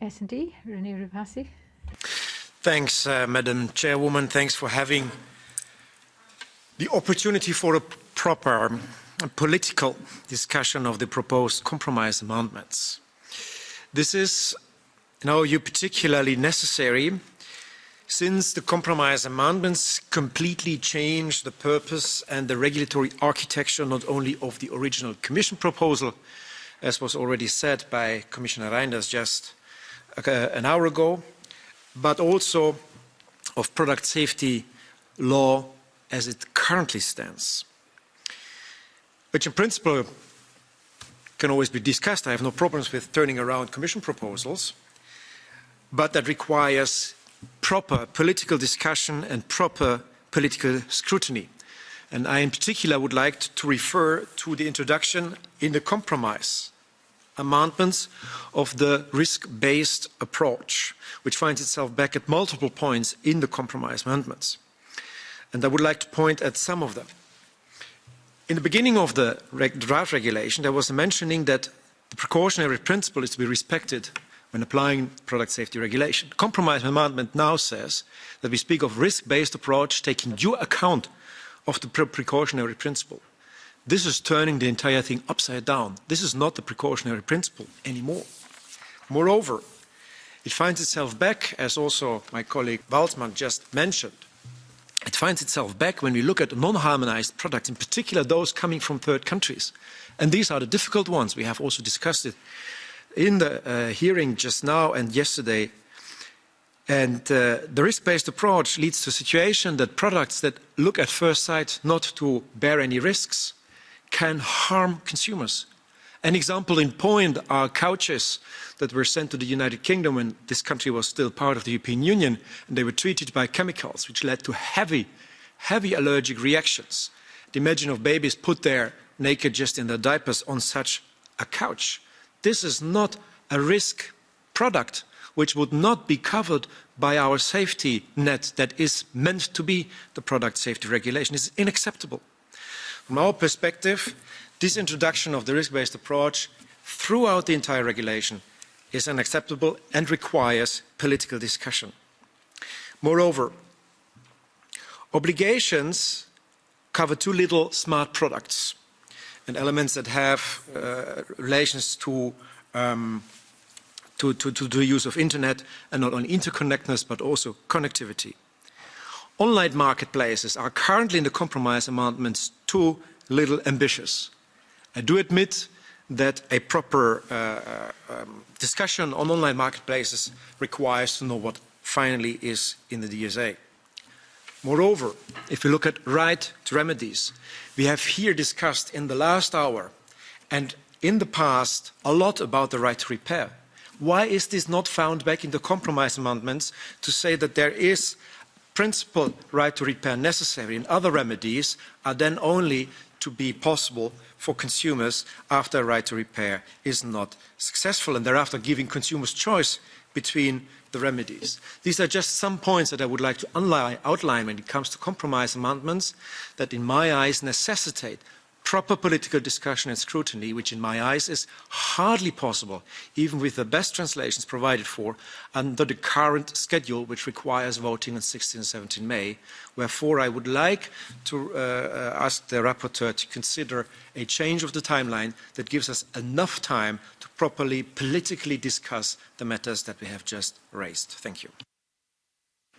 S&D, René Repasi. Thanks, Madam Chairwoman. Thanks for having the opportunity for a proper political discussion of the proposed compromise amendments. This is, in our view, particularly necessary since the compromise amendments completely change the purpose and the regulatory architecture not only of the original Commission proposal, as was already said by Commissioner Reinders just an hour ago, but also of product safety law as it currently stands, which in principle can always be discussed. I have no problems with turning around Commission proposals, but that requires proper political discussion and proper political scrutiny. And I in particular would like to refer to the introduction in the compromise amendments of the risk-based approach, which finds itself back at multiple points in the compromise amendments. And I would like to point at some of them. In the beginning of the draft regulation, there was a mentioning that the precautionary principle is to be respected when applying product safety regulation. The compromise amendment now says that we speak of risk-based approach taking due account of the precautionary principle. This is turning the entire thing upside down. This is not the precautionary principle anymore. Moreover, it finds itself back, as also my colleague Waltzmann just mentioned, it finds itself back when we look at non-harmonized products, in particular those coming from third countries. And these are the difficult ones. We have also discussed it in the hearing just now and yesterday. And the risk-based approach leads to a situation that products that look at first sight not to bear any risks can harm consumers. An example in point are couches that were sent to the United Kingdom when this country was still part of the European Union, and they were treated by chemicals which led to heavy allergic reactions. Imagine of babies put there naked just in their diapers on such a couch. This is not a risk product which would not be covered by our safety net that is meant to be the product safety regulation. It's unacceptable. From our perspective, this introduction of the risk-based approach throughout the entire regulation is unacceptable and requires political discussion. Moreover, obligations cover too little smart products and elements that have relations to the use of internet, and not only interconnectedness but also connectivity. Online marketplaces are currently in the compromise amendments too little ambitious. I do admit that a proper discussion on online marketplaces requires to know what finally is in the DSA. Moreover, if we look at right to remedies, we have here discussed in the last hour and in the past a lot about the right to repair. Why is this not found back in the compromise amendments to say that there is principal right to repair necessary and other remedies are then only to be possible for consumers after a right to repair is not successful, and thereafter giving consumers choice between the remedies. These are just some points that I would like to outline when it comes to compromise amendments that in my eyes necessitate proper political discussion and scrutiny, which in my eyes is hardly possible, even with the best translations provided for, under the current schedule, which requires voting on 16 and 17 May. Wherefore, I would like to ask the rapporteur to consider a change of the timeline that gives us enough time to properly politically discuss the matters that we have just raised. Thank you.